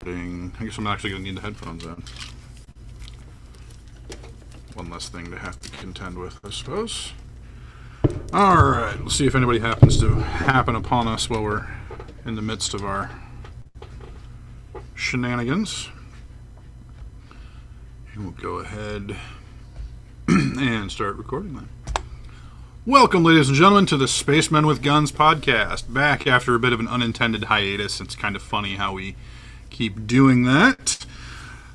I guess I'm actually going to need the headphones then. One less thing to have to contend with, I suppose. Alright, let's see if anybody happens to happen upon us while we're in the midst of our shenanigans. And we'll go ahead and start recording then. Welcome, ladies and gentlemen, to the Spacemen with Guns podcast. Back after a bit of an unintended hiatus. It's kind of funny how we keep doing that.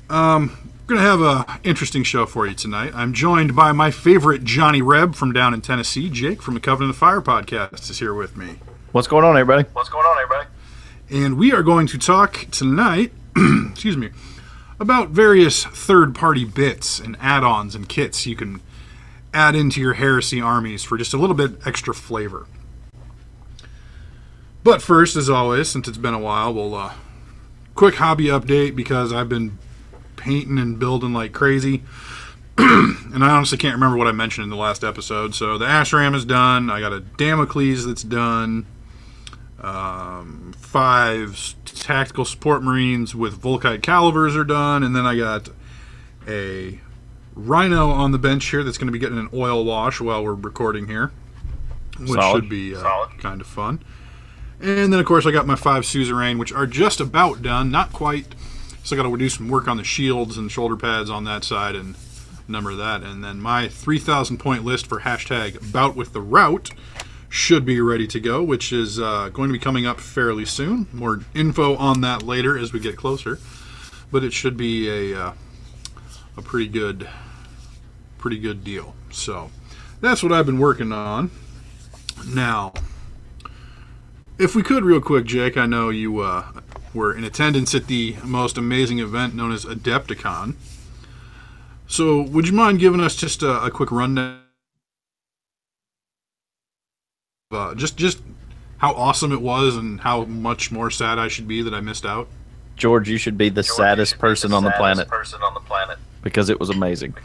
We're going to have an interesting show for you tonight. I'm joined by my favorite Johnny Reb from down in Tennessee. Jake from the Covenant of Fire podcast is here with me. What's going on, everybody? And we are going to talk tonight, excuse me, about various third-party bits and add-ons and kits you can add into your Heresy armies for just a little bit extra flavor. But first, as always, since it's been a while, we'll quick hobby update because I've been painting and building like crazy. And I honestly can't remember what I mentioned in the last episode. So the Ashram is done. I got a Damocles that's done. 5 tactical support marines with Volkite calibers are done. And then I got a Rhino on the bench here that's going to be getting an oil wash while we're recording here, which should be kind of fun. And then, of course, I got my 5 suzerain, which are just about done. Not quite. Still got to do some work on the shields and shoulder pads on that side and number that. And then my 3,000 point list for hashtag Bout with the Route should be ready to go, which is going to be coming up fairly soon. More info on that later as we get closer. But it should be a pretty good deal. So that's what I've been working on. Now, if we could real quick, Jake, I know you were in attendance at the most amazing event known as Adepticon. So would you mind giving us just a quick rundown? Just how awesome it was and how much more sad I should be that I missed out. George, you should be the saddest person on the planet. Because it was amazing.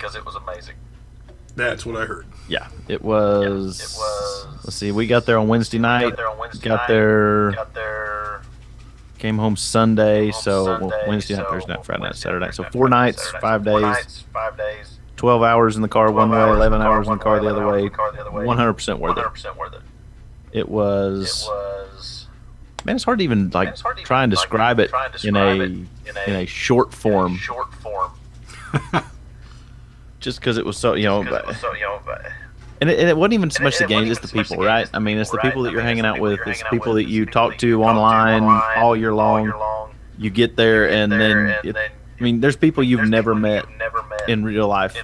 That's what I heard. Yeah, it was. Let's see, we got there on Wednesday night. Got there. Came home Sunday, so Wednesday night, Thursday night, Friday night, Saturday night. So 4 nights, 5 days. 12 hours in the car one way, 11 hours in the car the other way. 100% worth it. It was. Man, it's hard to even try and describe it in a short form. Just because it was so, and it wasn't even so much the games, it's the people, right? I mean, it's the people that you're hanging out with, it's the people that you talk to online all year long. You get there, and then, there's people you've never met in real life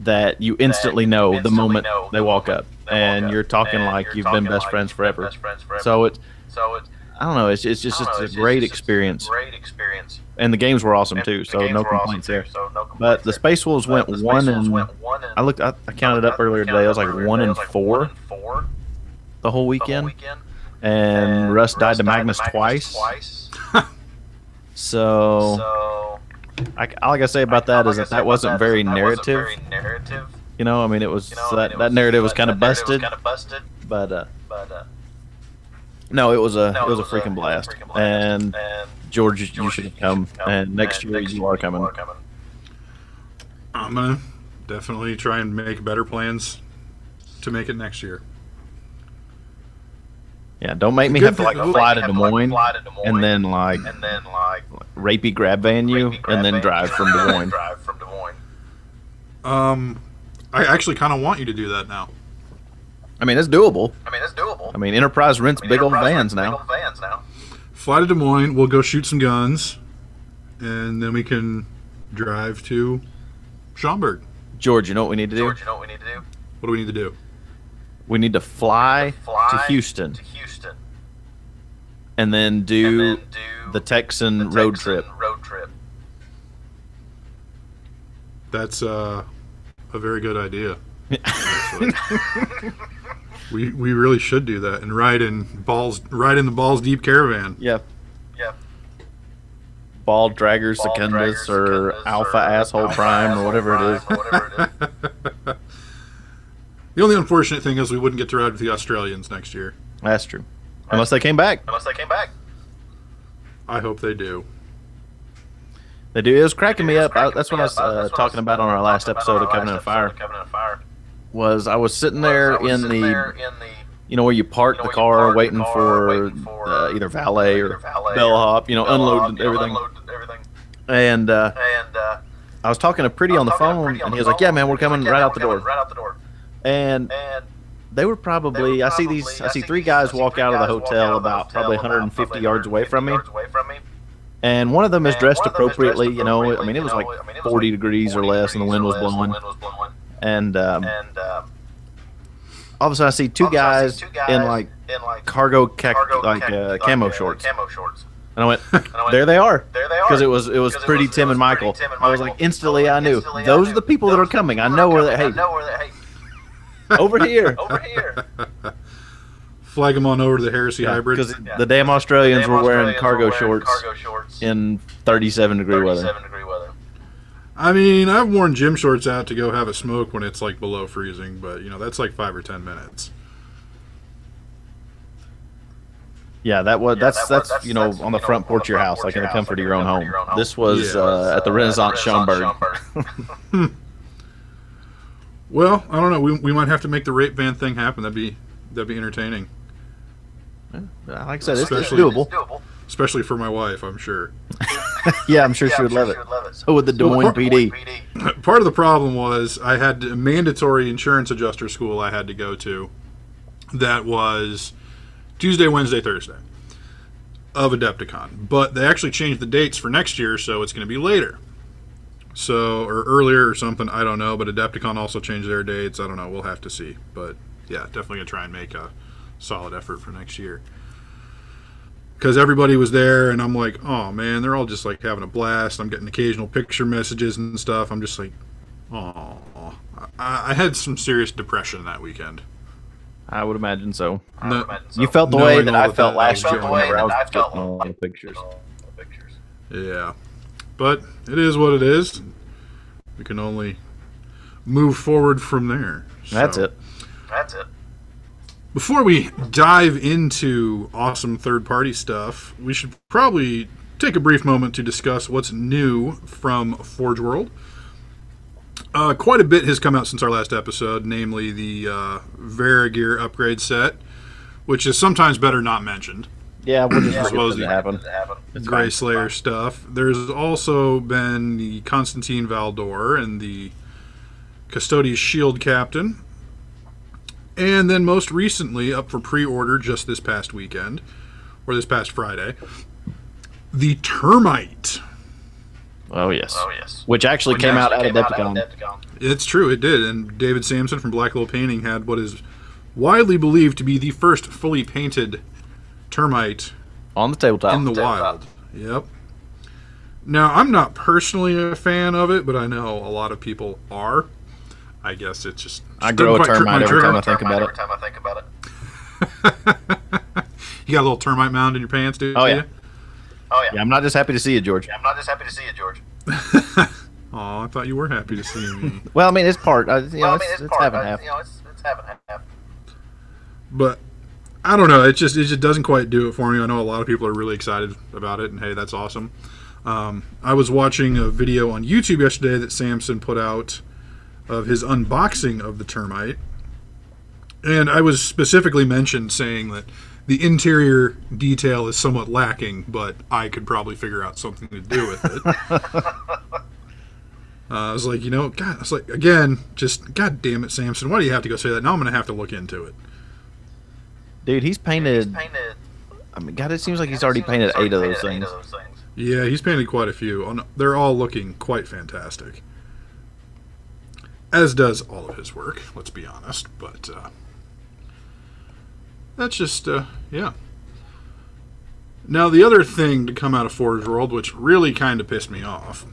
that you instantly know the moment they walk up, and you're talking like you've been best friends forever. So it's, I don't know, it's just a great experience. And the games were awesome too, so no complaints there. But the Space Wolves went 1 and I counted up earlier today. I was like 1 and 4 the whole weekend, and Russ died to Magnus twice. So, all I gotta say about that is that wasn't very narrative. It was that narrative was kind of busted. But no, it was a freaking blast. And George, you should come, and next year you are coming. I'm gonna definitely try and make better plans to make it next year. Yeah, don't make me have to fly to Des Moines and then rapey grab van you and then drive from Des Moines. I actually kind of want you to do that now. It's doable. Enterprise rents big old vans now. Fly to Des Moines, we'll go shoot some guns, and then we can drive to Schaumburg. George, you know what we need to do? What do we need to do? We need to fly to Houston and then do the Texan road trip. That's a very good idea. We really should do that and ride in the Balls Deep caravan. Yep. Ball Dragger Secundus or Alpha Asshole Prime or whatever it is. The only unfortunate thing is we wouldn't get to ride with the Australians next year. That's true. Unless they came back. I hope they do. They do. It was cracking me up. That's what I was talking about on our last episode of Covenant of Fire. Was I was sitting there in the, where you park the car waiting for either valet or bellhop, unload everything. And I was talking to Pretty on the phone, and he was like, "Yeah, man, we're coming right out the door." And they were probably, I see three guys walk out of the hotel about probably 150 yards away from me. And one of them is dressed appropriately, it was like 40 degrees or less, and the wind was blowing. And all of a sudden, I see two guys in like cargo camo shorts. And I went, there they are, because it was Pretty, Tim, and Michael. I was like, instantly, I knew those are the people that are coming. I know where they. Hey, over here. Flag them on over to the Heresy Hybrid. Because the damn Australians were wearing cargo shorts in 37-degree weather. I mean, I've worn gym shorts out to go have a smoke when it's like below freezing, but that's like 5 or 10 minutes. Yeah, that's on the front porch of your house, like in the comfort of your own home. This was at the Renaissance Schaumburg. Well, I don't know. We might have to make the rape van thing happen. That'd be entertaining. Like I said, it's doable. Especially for my wife, I'm sure. Yeah, I'm sure she would love it. So would the Des Moines PD. Part of the problem was I had a mandatory insurance adjuster school I had to go to. That was Tuesday, Wednesday, Thursday of Adepticon. But they actually changed the dates for next year, so it's going to be later. So, or earlier or something, I don't know. But Adepticon also changed their dates. I don't know. We'll have to see. But yeah, definitely going to try and make a solid effort for next year. Because everybody was there, and I'm like, oh man, they're all just like having a blast. I'm getting occasional picture messages and stuff. I'm just like, oh. I had some serious depression that weekend. I would imagine so. You felt the way that I felt last year whenever I was getting all the pictures. Yeah. But it is what it is. We can only move forward from there. So. That's it. Before we dive into awesome third-party stuff, we should probably take a brief moment to discuss what's new from Forge World. Quite a bit has come out since our last episode, namely the Varigear upgrade set, which is sometimes better not mentioned. Yeah, we'll just suppose it happen. Grey Slayer stuff. There's also been the Constantine Valdor and the Custodes Shield Captain. And then most recently, up for pre-order just this past weekend, or this past Friday, the Termite. Oh, yes. Which actually came out at Adepticon. It's true, it did. And David Sampson from Black Little Painting had what is widely believed to be the first fully painted Termite on the tabletop. In the wild. Yep. Now, I'm not personally a fan of it, but I know a lot of people are. I guess it's just I grow a termite every time I think about it. You got a little termite mound in your pants, dude? Oh, yeah. Yeah, I'm not just happy to see you, George. Oh, I thought you were happy to see me. Well, I mean, it's part. It's half and half. But I don't know. It just doesn't quite do it for me. I know a lot of people are really excited about it, and hey, that's awesome. I was watching a video on YouTube yesterday that Samson put out of his unboxing of the Termite, and I was specifically mentioned saying that the interior detail is somewhat lacking, but I could probably figure out something to do with it. I was like, God, I was like, again, just, God damn it, Samson, why do you have to go say that? Now I'm going to have to look into it. Dude, he's painted, I mean, God, it seems like he's already painted 8 of those things. Yeah, he's painted quite a few. They're all looking quite fantastic. As does all of his work, let's be honest, but that's just, yeah. Now, the other thing to come out of Forge World, which really kind of pissed me off,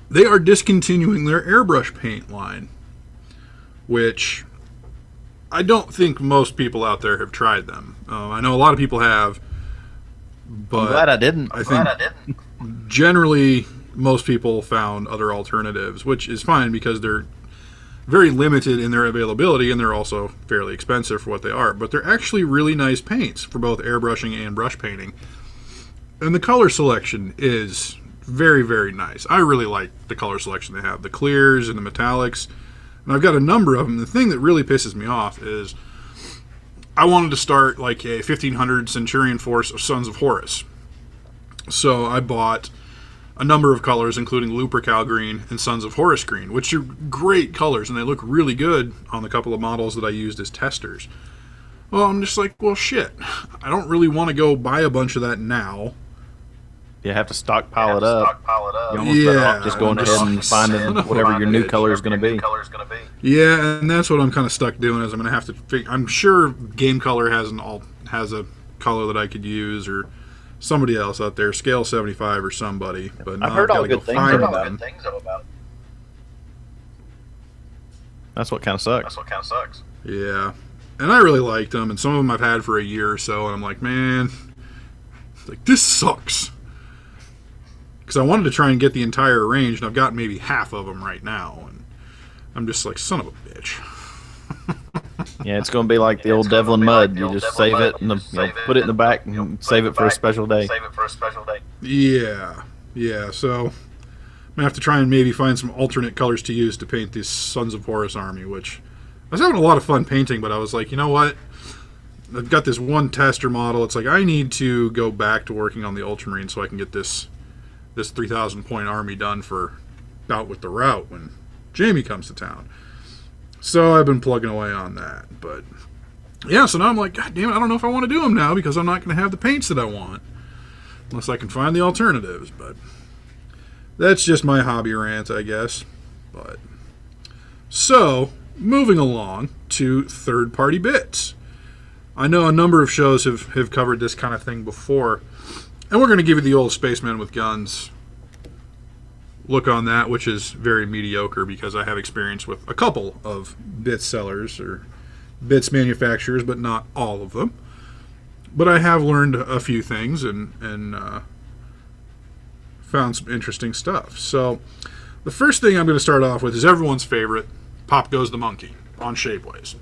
they are discontinuing their airbrush paint line, which I don't think most people out there have tried them. I know a lot of people have, but I'm glad I didn't. I think generally most people found other alternatives, which is fine because they're very limited in their availability, and they're also fairly expensive for what they are. But they're actually really nice paints for both airbrushing and brush painting. And the color selection is very, very nice. I really like the color selection they have, the clears and the metallics, and I've got a number of them. The thing that really pisses me off is I wanted to start like a 1500 Centurion force of Sons of Horus. So I bought a number of colors, including Lupercal Green and Sons of Horus Green, which are great colors, and they look really good on the couple of models that I used as testers. Well, I'm just like, well, shit. I don't really want to go buy a bunch of that now. You have to stockpile it up. You almost better off just going ahead and finding whatever your new color is going to be. Yeah, and that's what I'm kind of stuck doing. Is I'm going to have to. I'm sure Game Color has a color that I could use, or somebody else out there, Scale 75 or somebody. But I've heard all good things about them. That's what kind of sucks. Yeah, and I really liked them, and some of them I've had for a year or so, and I'm like, man, like this sucks. Because I wanted to try and get the entire range, and I've got maybe half of them right now, and I'm just like, son of a bitch. Yeah, it's going to be like the old Devlin Mud. You just save it and put it in the back and save it for a special day. Yeah, so I'm going to have to try and maybe find some alternate colors to use to paint this Sons of Horus army, which I was having a lot of fun painting, but I was like, you know what? I've got this one tester model. It's like I need to go back to working on the Ultramarine so I can get this 3,000 point army done for Bout with the Rout when Jamie comes to town. So I've been plugging away on that. But yeah, so now I'm like, God damn it, I don't know if I want to do them now because I'm not going to have the paints that I want unless I can find the alternatives. But that's just my hobby rant, I guess. But so moving along to third-party bits. I know a number of shows have covered this kind of thing before, and we're going to give you the old Spaceman with Guns look on that, which is very mediocre because I have experience with a couple of bits sellers or bits manufacturers, but not all of them. But I have learned a few things and found some interesting stuff. So the first thing I'm going to start off with is everyone's favorite, Pop Goes the Monkey on Shapeways.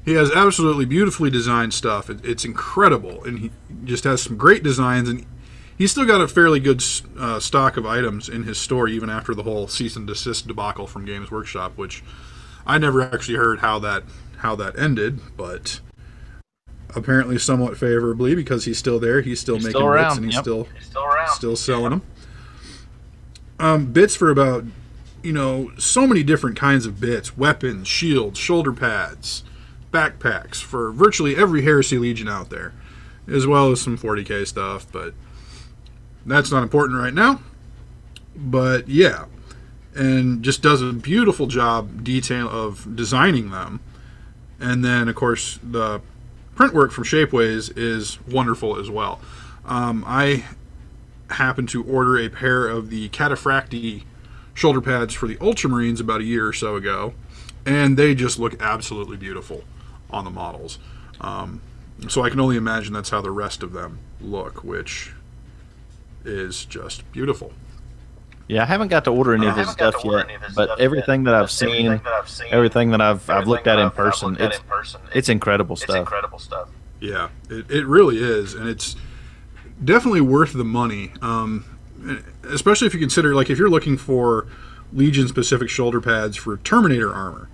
He has absolutely beautifully designed stuff. It's incredible, and he just has some great designs, and he's still got a fairly good stock of items in his store, even after the whole cease and desist debacle from Games Workshop, which I never actually heard how that ended, but apparently somewhat favorably because he's still there. He's still making bits, and he's still selling them. Bits for about, so many different kinds of bits: weapons, shields, shoulder pads, backpacks for virtually every Heresy Legion out there, as well as some 40k stuff, but that's not important right now. But yeah, and just does a beautiful job of designing them. And then of course the print work from Shapeways is wonderful as well. I happened to order a pair of the Cataphracti shoulder pads for the Ultramarines about a year or so ago, and they just look absolutely beautiful on the models. So I can only imagine that's how the rest of them look, which is just beautiful. Yeah, I haven't got to order any of his stuff yet, but everything that I've seen, everything that I've looked at in person, it's incredible stuff. Yeah, it really is, and it's definitely worth the money, especially if you consider, like, if you're looking for Legion-specific shoulder pads for Terminator armor,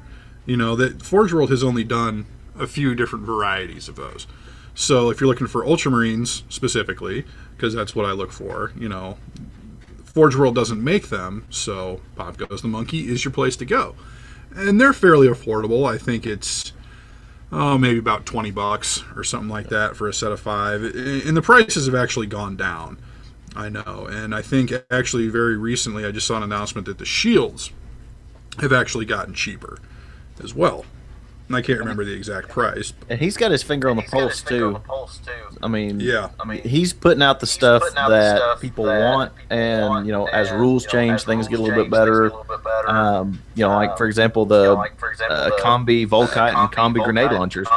that Forge World has only done a few different varieties of those. So if you're looking for Ultramarines specifically, because that's what I look for, Forge World doesn't make them, so Pop Goes the Monkey is your place to go. And they're fairly affordable. I think it's maybe about $20 or something like that for a set of 5. And the prices have actually gone down, I know. And I think actually very recently I just saw an announcement that the shields have actually gotten cheaper as well. And I can't remember the exact price. And he's got his finger on the pulse too. I mean, yeah. He's putting out the stuff that people want, and as rules change, things get a little bit better. Like for example, the Combi Volkite and Combi grenade launchers.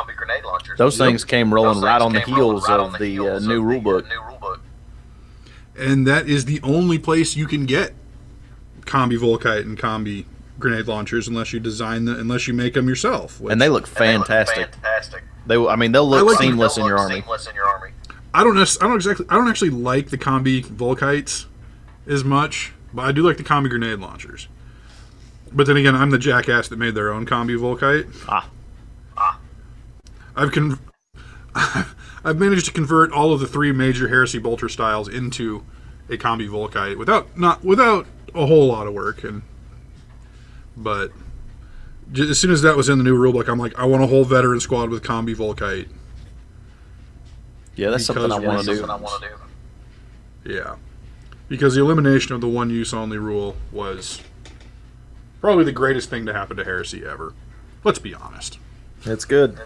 Those things came rolling right on the heels of the new rulebook. And that is the only place you can get Combi Volkite and Combi grenade launchers unless you make them yourself, and they look fantastic. They'll look seamless in your army. I don't actually like the Combi Volkites as much, but I do like the combi grenade launchers. But then again, I'm the jackass that made their own combi Volkite. I've managed to convert all of the 3 major Heresy bolter styles into a combi Volkite without a whole lot of work. But as soon as that was in the new rulebook, I'm like, I want a whole veteran squad with combi Volkite. Yeah, that's something I want to do. Yeah, because the elimination of the one use only rule was probably the greatest thing to happen to Heresy ever. Let's be honest. It's good.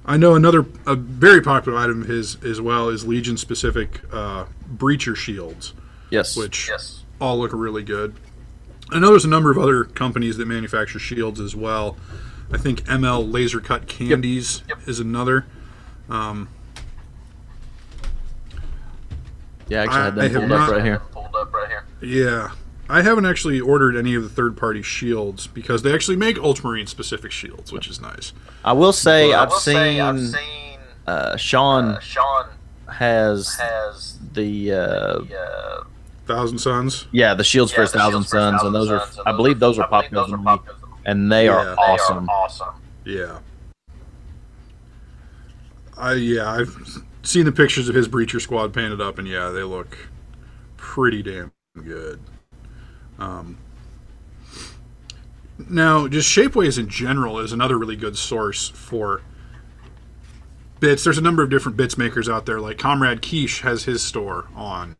I know a very popular item of his as well is Legion specific breacher shields. Yes. Which all look really good. I know there's a number of other companies that manufacture shields as well. I think ML Laser Cut Candies is another. Yeah, I actually had that pulled up right here. Yeah. I haven't actually ordered any of the third-party shields because they actually make Ultramarine specific shields, which is nice. I will say I've seen Sean has the Thousand Suns. Yeah, the shields for his Thousand Suns, and those are I believe those are popular to me, and they are awesome. Yeah. I've seen the pictures of his breacher squad painted up, and yeah, they look pretty damn good. Now, just Shapeways in general is another really good source for bits. There's a number of different bits makers out there. Like Comrade Quiche has his store on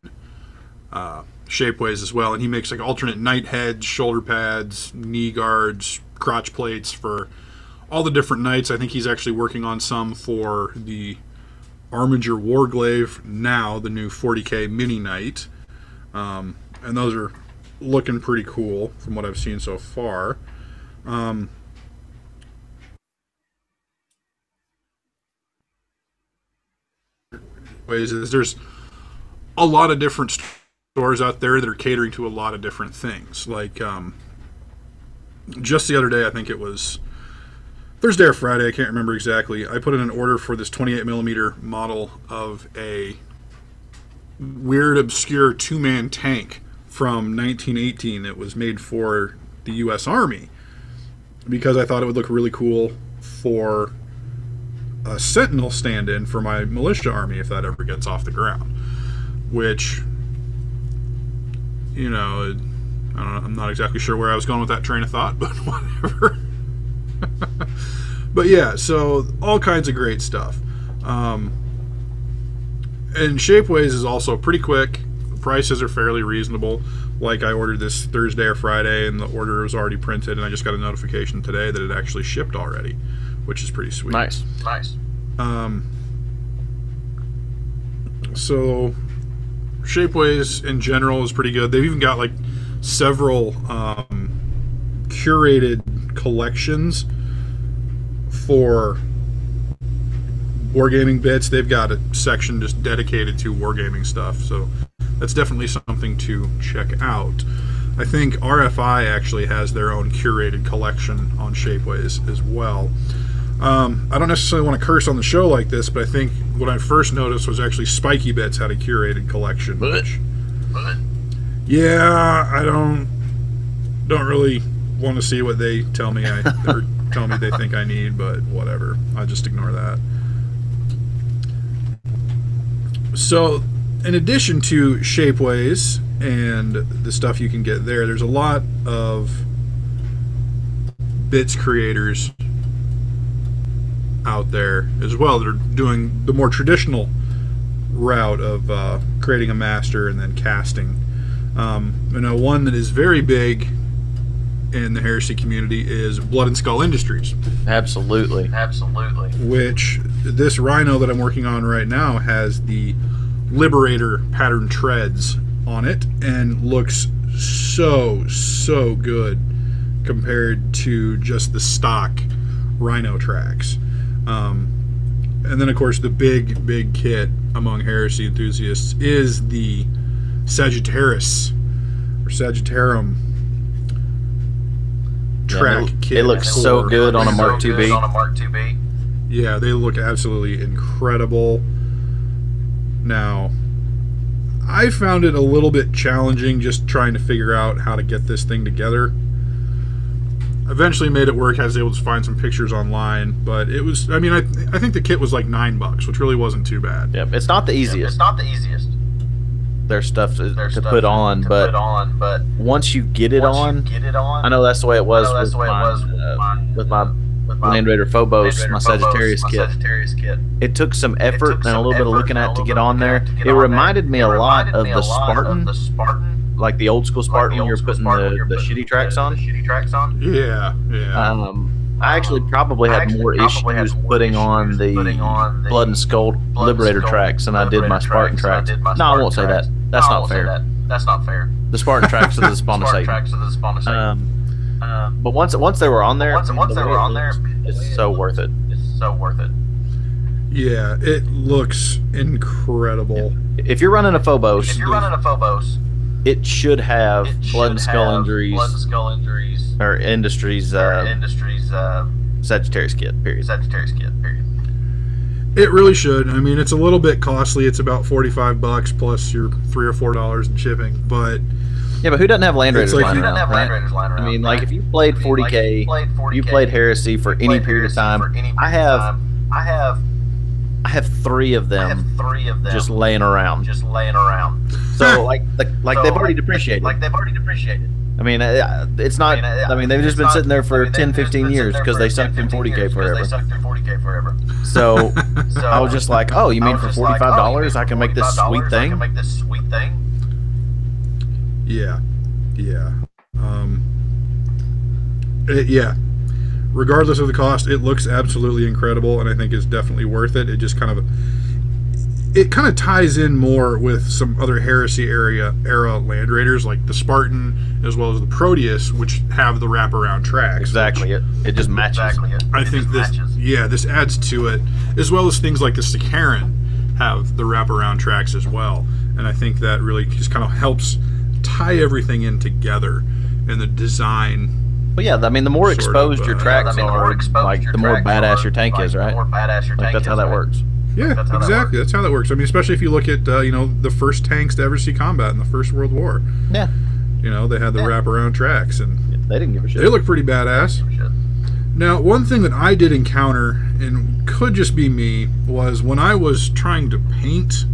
Shapeways as well, and he makes like alternate knight heads, shoulder pads, knee guards, crotch plates for all the different knights. I think he's actually working on some for the Armiger Warglaive now, the new 40k mini knight, and those are looking pretty cool from what I've seen so far. There's a lot of different stores out there that are catering to a lot of different things. Like just the other day, I think it was Thursday or Friday, I can't remember exactly, I put in an order for this 28mm model of a weird, obscure 2-man tank from 1918 that was made for the U.S. Army because I thought it would look really cool for a Sentinel stand-in for my militia army if that ever gets off the ground. Which, you know, I don't know, I'm not exactly sure where I was going with that train of thought, but whatever. But yeah, so all kinds of great stuff. And Shapeways is also pretty quick. Prices are fairly reasonable. Like I ordered this Thursday or Friday and the order was already printed, and I just got a notification today that it actually shipped already, which is pretty sweet. Nice. So Shapeways in general is pretty good. They've even got like several curated collections for wargaming bits. They've got a section just dedicated to wargaming stuff, so that's definitely something to check out. I think RFI actually has their own curated collection on Shapeways as well. I don't necessarily want to curse on the show like this, but I think what I first noticed was actually Spiky Bits had a curated collection. Which, yeah, I don't really want to see what they tell me or tell me they think I need, but whatever. I just ignore that. So, in addition to Shapeways and the stuff you can get there, there's a lot of bits creators out there as well that are doing the more traditional route of creating a master and then casting. You know, one that is very big in the Heresy community is Blood and Skull Industries. Absolutely. Which this Rhino that I'm working on right now has the Liberator pattern treads on it and looks so good compared to just the stock Rhino tracks. And then of course the big kit among Heresy enthusiasts is the Sagittarius or Sagittarum track kit. It looks so good on a Mark IIB. Yeah, they look absolutely incredible. Now, I found it a little bit challenging just trying to figure out how to get this thing together. Eventually made it work. I was able to find some pictures online, but it was, I mean, I think the kit was like $9, which really wasn't too bad. Yep, it's not the easiest. There's stuff to put on, but once you get it on, I know that's the way it was with my Land Raider Phobos, my Sagittarius kit. It took some effort and a little bit of looking at to get on there. It reminded me a lot of the Spartan, like the old school Spartan when you're putting the shitty tracks on. Yeah. I actually probably had more issues putting on the Blood and Skull Liberator tracks than I did my Spartan tracks. No, I won't say that. That's not fair. The Spartan tracks are the spawn of Satan. But once they were on there, it's so worth it. Yeah, it looks incredible. If you're running a Phobos, it should have Blood and Skull Injuries or Industries Sagittarius kit. Period. It really should. I mean, it's a little bit costly. It's about $45 plus your $3 or $4 in shipping. But yeah, but who doesn't have Land Raiders like lying around? I mean, like if you played 40K, you played Heresy for any period of time. I have 3 of them just laying around. So like they've already depreciated. I mean, it's not. I mean, they've just been sitting there for 10, 15 years because they sucked in 40K forever. So I was just like, oh, you mean for $45 I can make this sweet thing? Yeah. Yeah. Regardless of the cost, it looks absolutely incredible, and I think it's definitely worth it. It just kind of ties in more with some other Heresy era Land Raiders, like the Spartan as well as the Proteus, which have the wraparound tracks. Exactly. It just matches. I think this adds to it, as well as things like the Sicaran have the wraparound tracks as well. And I think that really just kind of helps tie everything in together in the design. Well, yeah, I mean, the more exposed your tracks are, like the more badass your tank is, right? Like that's how that works. Yeah, exactly. That's how that works. I mean, especially if you look at the first tanks to ever see combat in the First World War. Yeah. They had the wraparound tracks, and they didn't give a shit. They look pretty badass. Now, one thing that I did encounter, and could just be me, was when I was trying to paint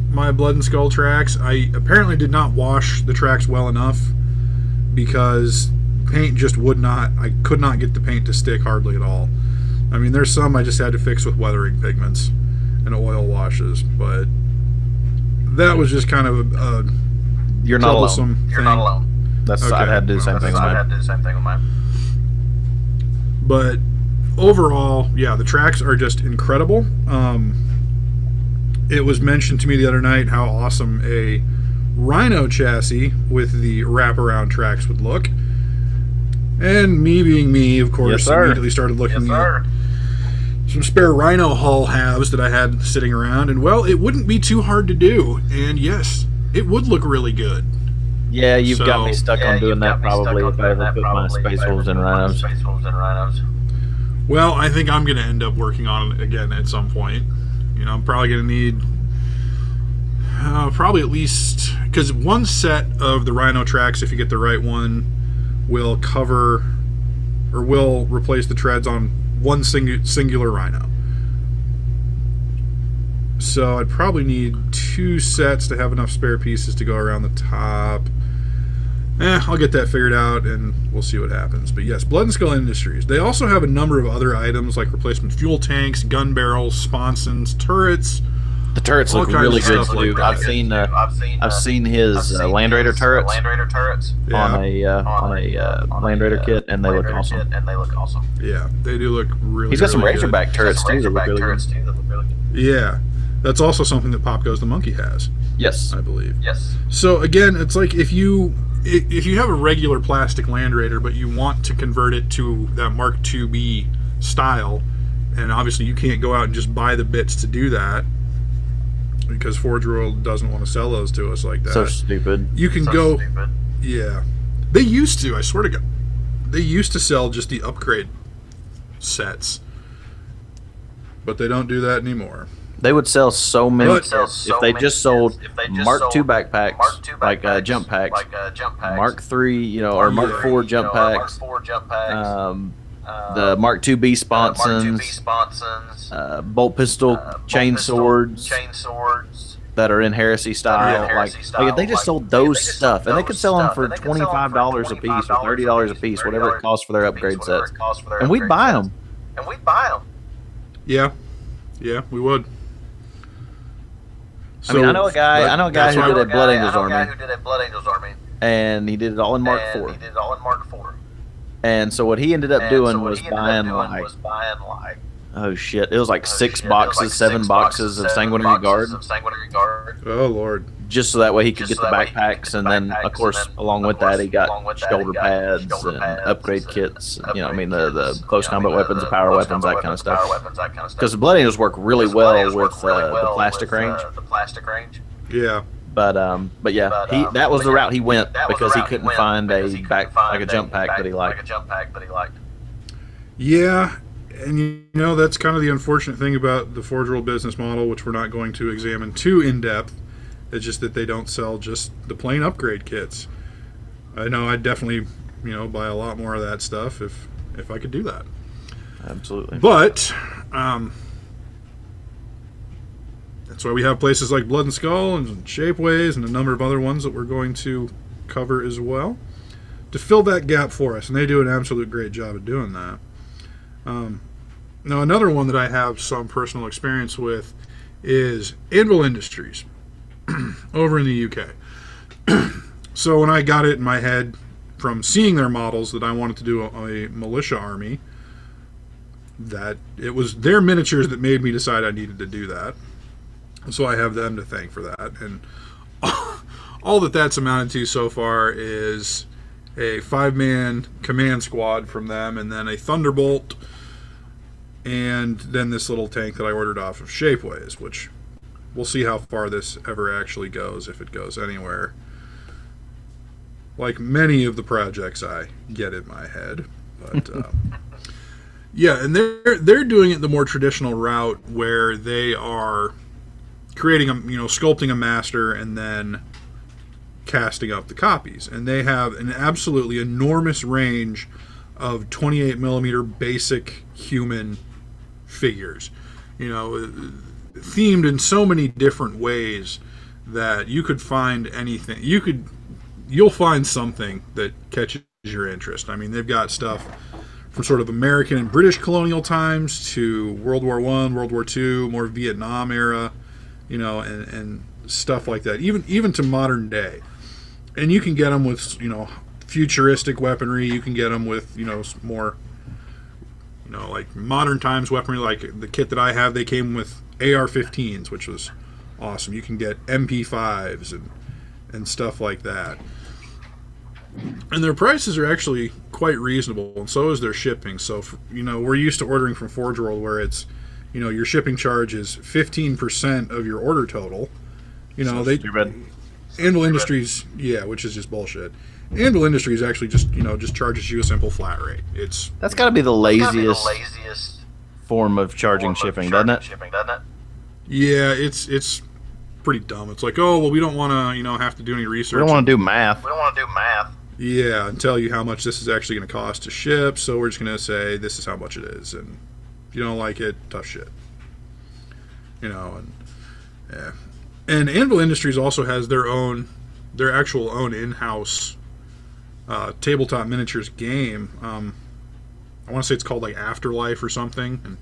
my Blood and Skull tracks, I apparently did not wash the tracks well enough because paint just I could not get the paint to stick hardly at all. I mean, there's some I just had to fix with weathering pigments and oil washes, but that was just kind of a You're not troublesome alone. You're not alone. That's okay. I've had to do the same thing with mine. But overall, yeah, the tracks are just incredible. It was mentioned to me the other night how awesome a Rhino chassis with the wraparound tracks would look. And me being me, of course, immediately started looking at some spare Rhino hull halves that I had sitting around. And, well, it wouldn't be too hard to do. And, yes, it would look really good. Yeah, you've got me stuck on doing that probably if I ever put my Space Wolves and Rhinos. Well, I think I'm going to end up working on it again at some point. I'm probably going to need probably at least, because one set of the Rhino tracks, if you get the right one, will cover or will replace the treads on one singular Rhino. So I'd probably need 2 sets to have enough spare pieces to go around the top. I'll get that figured out and we'll see what happens. But yes, Blood and Skull Industries. They also have a number of other items like replacement fuel tanks, gun barrels, sponsons, turrets. The turrets look really good too. I've seen his Land Raider turrets on a Land Raider kit, and they look awesome. Yeah, they do look really. He's got some really Razorback turrets too that look really good. Yeah, that's also something that Pop Goes the Monkey has. Yes, I believe. Yes. So again, it's like if you have a regular plastic Land Raider, but you want to convert it to that Mark IIB style, and obviously you can't go out and just buy the bits to do that, because Forge World doesn't want to sell those to us like that. So stupid. You can go. Yeah. They used to, I swear to God. They used to sell just the upgrade sets. But they don't do that anymore. They would sell so many But- kits if they just sold Mark II backpacks, like jump packs, Mark III, or Mark IV jump packs, the Mark IIB sponsons, bolt pistol chain swords that are in Heresy style. Like if they just sold those stuff, and they could sell them for $25 a piece or $30 a piece, whatever it costs for their upgrade sets, and we'd buy them. Yeah, we would. I mean, I know a guy who that's why- did a Blood Angels army, and he did it all in Mark IV. And so what he ended up doing was buying like, oh shit, it was like 6 boxes, 7 boxes of Sanguinary Guard, Oh Lord. just so that way he could get the backpacks, and then of course along with that he got shoulder pads and upgrade kits. I mean the close combat weapons, the power weapons, that kind of stuff. Because the Blood Angels work really well with the plastic range. Yeah. But yeah, that was the route he went because he couldn't find a jump pack that he liked. Yeah, and that's kind of the unfortunate thing about the Forge World business model, which we're not going to examine too in depth. It's just that they don't sell just the plain upgrade kits. I know I'd definitely, buy a lot more of that stuff if I could do that. Absolutely. But that's why we have places like Blood and Skull and Shapeways and a number of other ones that we're going to cover as well to fill that gap for us, and they do an absolute great job of doing that. Now, another one that I have some personal experience with is Anvil Industries over in the UK. So when I got it in my head from seeing their models that I wanted to do a militia army, that it was their miniatures that made me decide I needed to do that. So I have them to thank for that. And all that's amounted to so far is a 5-man command squad from them, and then a Thunderbolt, and then this little tank that I ordered off of Shapeways, which we'll see how far this ever actually goes, if it goes anywhere. Like many of the projects I get in my head. But yeah, and they're doing it the more traditional route where they are creating sculpting a master and then casting up the copies, and they have an absolutely enormous range of 28 millimeter basic human figures, themed in so many different ways that you could find anything. You'll find something that catches your interest. I mean, they've got stuff from sort of American and British colonial times to World War I, World War II, more Vietnam era, and stuff like that, even to modern day. And you can get them with, futuristic weaponry. You can get them with, more, like modern times weaponry. Like the kit that I have, they came with AR-15s, which was awesome. You can get MP5s and stuff like that. And their prices are actually quite reasonable, and so is their shipping. So, we're used to ordering from Forge World where it's, your shipping charge is 15% of your order total. Anvil Industries, yeah, which is just bullshit. Anvil Industries actually just charges you a simple flat rate. That's got to be the laziest form of charging shipping, doesn't it? Yeah, it's pretty dumb. It's like, oh well, we don't want to have to do any research. We don't want to do math. Yeah, and tell you how much this is actually going to cost to ship. So we're just going to say this is how much it is, and if you don't like it, tough shit. And yeah. And Anvil Industries also has their actual own in-house tabletop miniatures game. I want to say it's called like Afterlife or something. And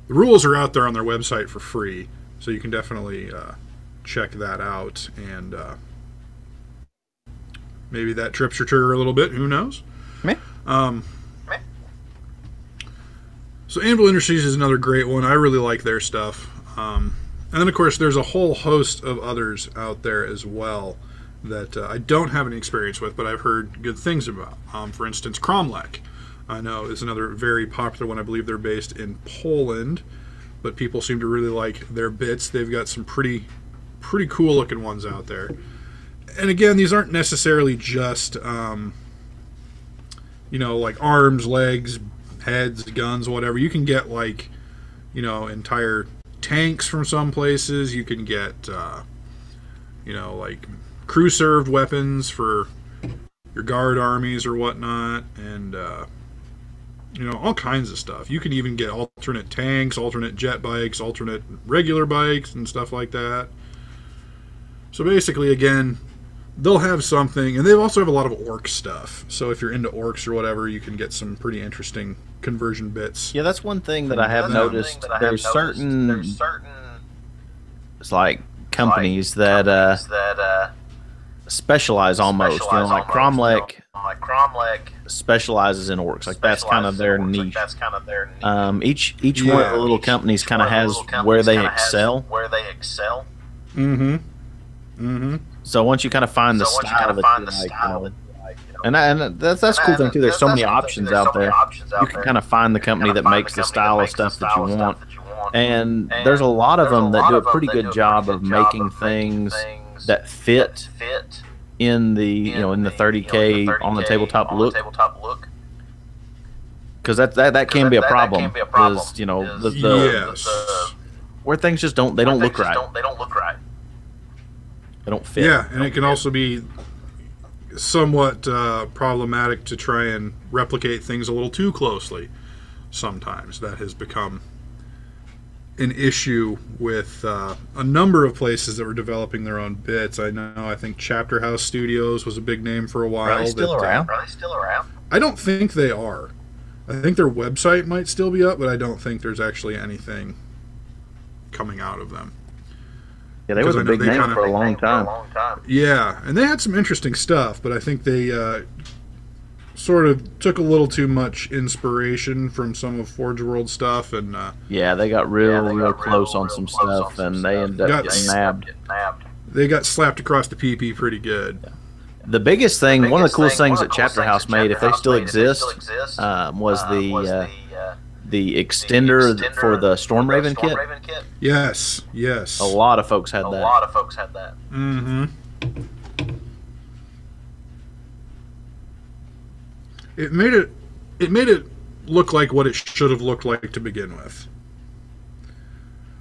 the rules are out there on their website for free, so you can definitely check that out. And maybe that trips your trigger a little bit. Who knows? Me? So Anvil Industries is another great one. I really like their stuff. And then, of course, there's a whole host of others out there as well that I don't have any experience with, but I've heard good things about. For instance, Cromlech, I know, is another very popular one. I believe they're based in Poland, but people seem to really like their bits. They've got some pretty cool-looking ones out there. And again, these aren't necessarily just, like arms, legs, heads, guns, whatever. You can get, like, entire tanks from some places. You can get, like crew-served weapons for your guard armies or whatnot, and all kinds of stuff. You can even get alternate tanks, alternate jet bikes, alternate regular bikes, and stuff like that. So basically, again, they'll have something, and they also have a lot of orc stuff. So if you're into orcs or whatever, you can get some pretty interesting conversion bits. Yeah, that's one thing that I have noticed. There's certain it's like companies that specialize almost. Like Cromlech specializes in orcs. Like that's kind of their niche. Each one of the little companies kind of has where they excel. Mm-hmm. Mm-hmm. So once you kind of find the style that you like, and that's the cool thing too. There's so many options out there. You can kind of find the company that makes the style of stuff that you want. And there's a lot of them that do a pretty good job of making things that fit in the in the 30K on the tabletop look. Because that can be a problem. Because where things just don't look right. They don't fit. Yeah, and it can also be somewhat problematic to try and replicate things a little too closely. Sometimes that has become an issue with a number of places that were developing their own bits. I think Chapter House Studios was a big name for a while. Are they still around? I don't think they are. I think their website might still be up, but I don't think there's actually anything coming out of them. Yeah, they were a big name for a long time. Yeah, and they had some interesting stuff, but I think they sort of took a little too much inspiration from some of Forge World stuff, and yeah, they got real close on some stuff, and they ended up getting nabbed. They got slapped across the PP pretty good. Yeah. The biggest thing, one of the coolest things that Chapter House made, if they still exist, was the extender for the Stormraven kit. Yes. A lot of folks had that. Mm-hmm. It made it look like what it should have looked like to begin with,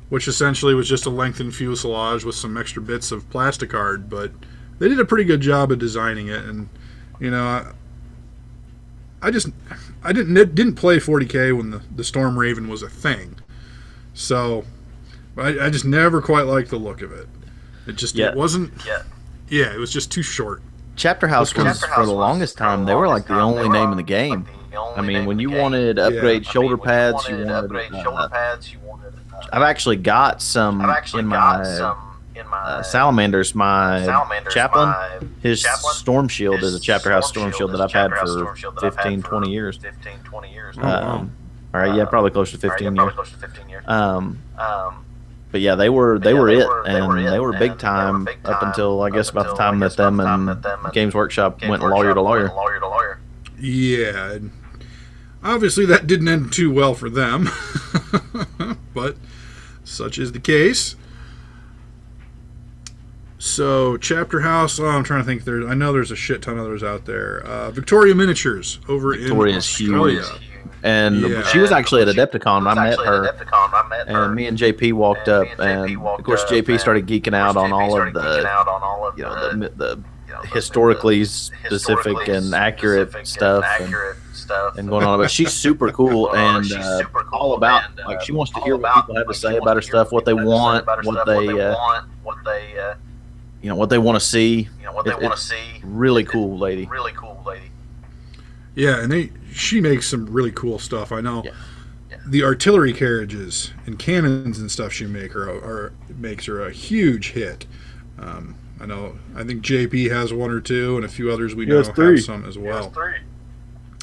which essentially was just a lengthened fuselage with some extra bits of plasticard. But they did a pretty good job of designing it, and I didn't play 40K when the Stormraven was a thing, so I just never quite liked the look of it. It wasn't. Yeah, it was just too short. Chapter House was, for the longest time, they were like the only name in the game. I mean, when you wanted upgrade shoulder pads, you wanted. I've actually got some in my Salamanders. My chaplain, his storm shield is a Chapter House storm shield that I've had for 15, 20 years. All right, yeah, probably close to 15 years. But yeah, they were it, and they were big time up until I guess about the time that them and Games Workshop went lawyer to lawyer. Yeah, and obviously that didn't end too well for them, but such is the case. So Chapter House, I'm trying to think. I know there's a shit ton of others out there. Victoria Miniatures over in Australia. Huge. And she was actually at Adepticon. I met her, and me and JP walked up, and of course JP started geeking out on all of the historically specific and accurate stuff and going on. But she's super cool and all about, like, she wants to hear what people have to say about her stuff, what they want, what they what they want to see. Really cool lady. Yeah, and she makes some really cool stuff. I know the artillery carriages and cannons and stuff she makes her a huge hit. I think JP has one or two, and a few others we know have some as well.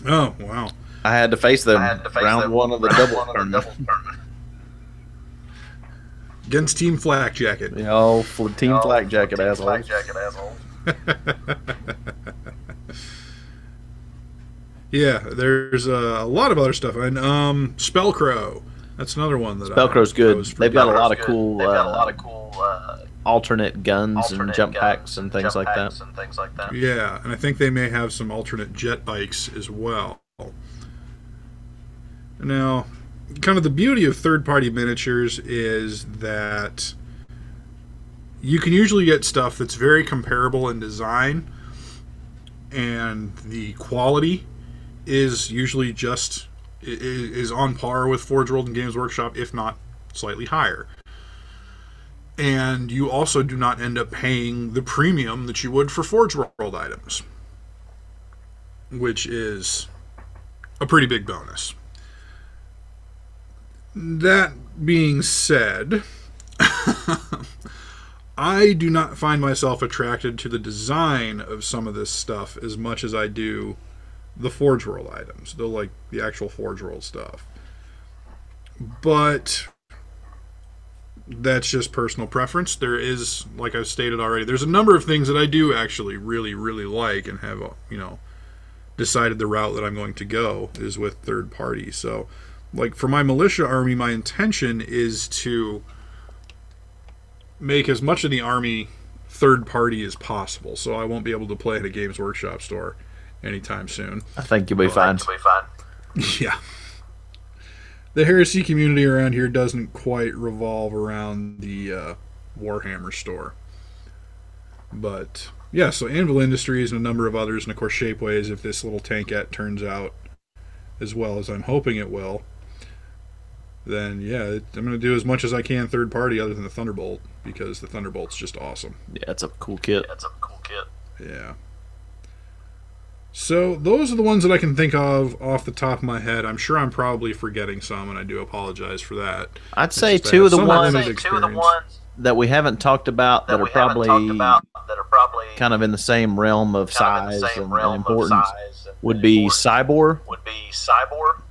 Oh, wow. I had to face them round one of the double tournament. Against Team Flak Jacket. Team Flak Jacket assholes. Yeah, there's a lot of other stuff. And Spellcrow. That's another one that Spellcrow's good. They've got a lot of cool alternate guns and jump packs and things like that. Yeah, and I think they may have some alternate jet bikes as well. Now, kind of the beauty of third-party miniatures is that you can usually get stuff that's very comparable in design, and the quality is usually just is on par with Forge World and Games Workshop, if not slightly higher. And you also do not end up paying the premium that you would for Forge World items, which is a pretty big bonus. That being said, I do not find myself attracted to the design of some of this stuff as much as I do the Forge World items, the actual Forge World stuff. But that's just personal preference. There is, like I've stated already, there's a number of things that I do actually really, really like and have, decided the route that I'm going to go is with third party. So, like for my militia army, my intention is to make as much of the army third party as possible. So I won't be able to play at a Games Workshop store anytime soon. I think you'll be fine. Yeah. The Heresy community around here doesn't quite revolve around the Warhammer store. But, yeah, so Anvil Industries and a number of others, and of course Shapeways, if this little tankette turns out as well as I'm hoping it will, then, yeah, I'm going to do as much as I can third party other than the Thunderbolt, because the Thunderbolt's just awesome. Yeah, it's a cool kit. Yeah. So those are the ones that I can think of off the top of my head. I'm sure I'm probably forgetting some, and I do apologize for that. I'd say two of the ones that we haven't talked about that are probably kind of in the same realm of size and importance would be Cybor.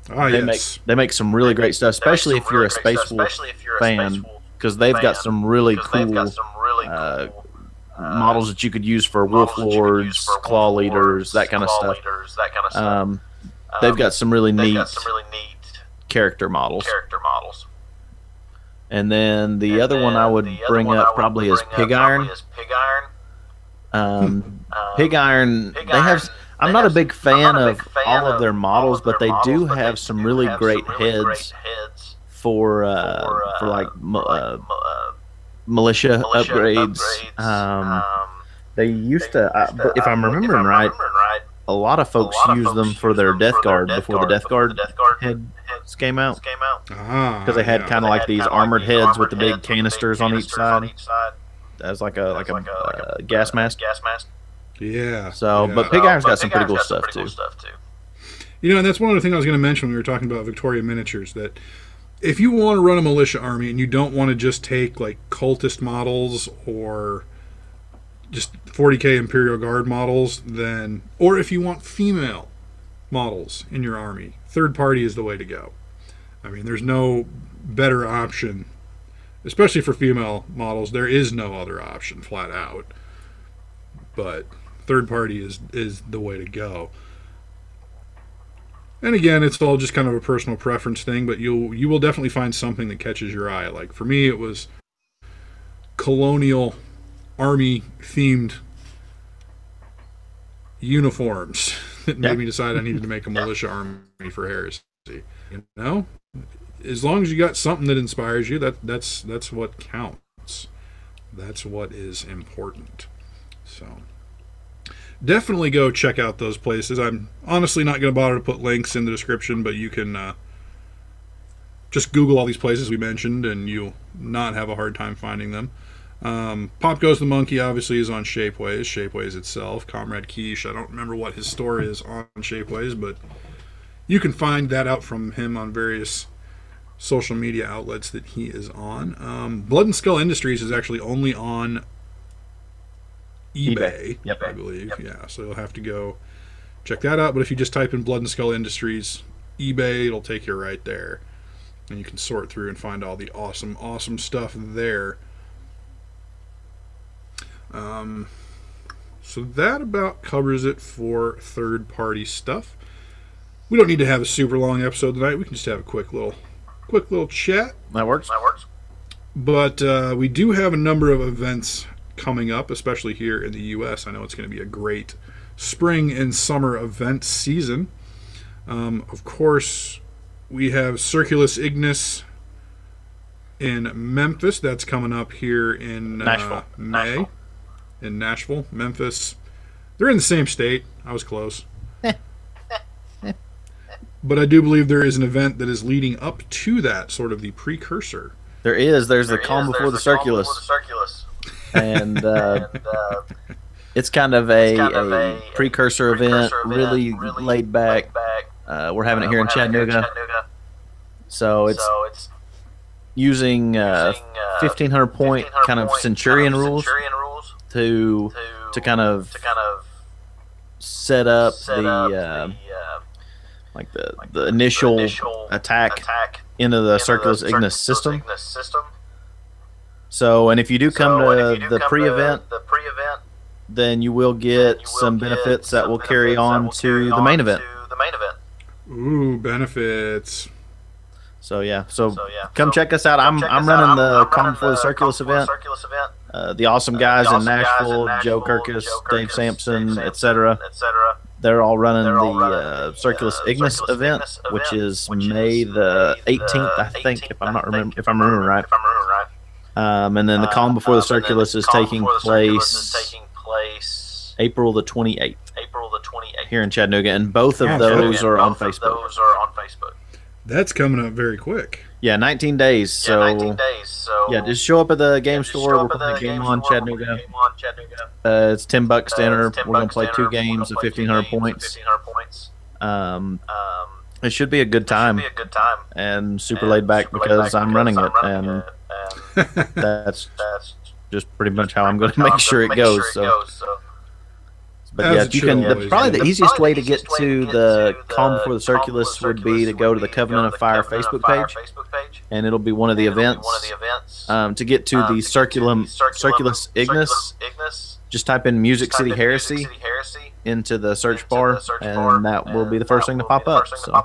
Ah, yes. They make some really great stuff, especially if you're a Space Wolf fan, because they've got some really cool models that you could use for Wolf Lords, Claw Leaders, that kind of stuff. They've got some really neat character models. And then the other one I would bring up probably is Pig Iron. Pig Iron, they have. I'm not a big fan of all of their models, but they do have some really great heads for like militia upgrades. They used to, if I'm remembering right, a lot of folks use them for their Death Guard before the Death Guard heads came out, because they had kind of like these armored heads with the big canisters on each side as like a gas mask. Yeah. So, yeah. But Pig Iron's got some pretty cool stuff too. And that's one other thing I was going to mention when we were talking about Victoria miniatures, that if you want to run a militia army and you don't want to just take like cultist models or just 40k Imperial Guard models, then, or if you want female models in your army, third party is the way to go. I mean, there's no better option, especially for female models. There is no other option, flat out. But third party is the way to go. And again, it's all just kind of a personal preference thing, but you will definitely find something that catches your eye. Like for me, it was colonial army themed uniforms that made me decide I needed to make a militia army for Heresy. As long as you got something that inspires you, that's what counts. That's what is important. So definitely go check out those places. I'm honestly not going to bother to put links in the description, but you can just Google all these places we mentioned, and you'll not have a hard time finding them. Pop Goes the Monkey obviously is on Shapeways itself. Comrade Quiche, I don't remember what his store is on Shapeways, but you can find that out from him on various social media outlets that he is on. Blood and Skull Industries is actually only on eBay. Yep. I believe. Yep. Yeah, so you'll have to go check that out. But if you just type in Blood and Skull Industries eBay, it'll take you right there, and you can sort through and find all the awesome stuff there. So that about covers it for third-party stuff. We don't need to have a super long episode tonight. We can just have a quick little chat. That works. But we do have a number of events coming up, especially here in the U.S. I know it's going to be a great spring and summer event season. Of course, We have Circulus Ignis in Memphis. That's coming up here in Nashville. May. In Nashville, Memphis. They're in the same state. I was close. But I do believe there is an event that is leading up to that, sort of the precursor. There is. There's the calm before the Circulus. And it's kind of a precursor event, really laid back. We're having it here in Chattanooga. So it's using 1,500 point kind of Centurion rules to kind of set up the initial attack into the Circulus Ignis system. So, and if you do come to the pre-event, then you will get some benefits that will carry on to the main event. Ooh, benefits. So yeah, come check us out. I'm running the Calm Before the Circulus event. The awesome guys in Nashville, Joe Kirkus, Dave Sampson, etc. They're all running the Circulus Ignis event, which is May the 18th, I think, if I'm remembering right. And then the Calm Before the Circulus is taking place April the 28th here in Chattanooga, and both of those are on Facebook. That's coming up very quick. Yeah, 19 days. So yeah, just show up at the game store. We're putting the game on Chattanooga. It's $10 to enter. We're going to play 2 games of 1,500 points. It should be a good time and super laid back because I'm running it, and that's just pretty much how I'm going to make sure it goes. So. But yeah, you can. Probably the easiest way to get to the Calm Before the Circulus would be to go to the Covenant of Fire Facebook page, and it'll be one of the events. To get to the Circulus Ignis, just type in Music City Heresy into the search bar, and that will be the first thing to pop up. So.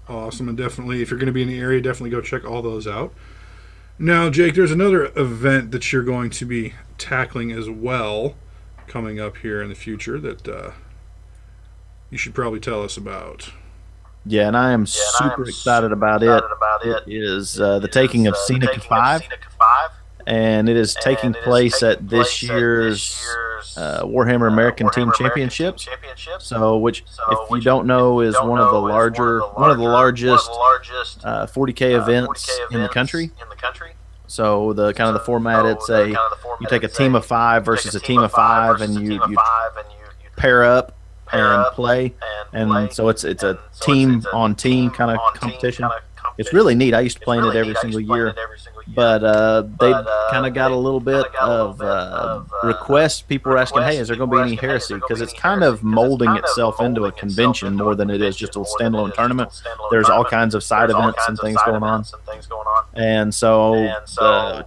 Awesome, and definitely, if you're going to be in the area, definitely go check all those out. Now, Jake, there's another event that you're going to be tackling as well, coming up here in the future that you should probably tell us about. Yeah, and I am super excited about it. It is the taking of Seneca 5, and it is taking place at this year's Warhammer American Team Championships. So, which, if you don't know, is one of the largest 40K events in the country. So the kind of the format, it's you take a team of 5 versus a team of 5, and you pair up and play, and so it's a team on team kind of competition. It's really neat. I used to play in it every single year, but they kind of got a little bit of requests. People were asking, "Hey, is there going to be any heresy?" Because it's kind of molding itself into a convention more than it is just a standalone tournament. There's all kinds of side events and things going on, and so the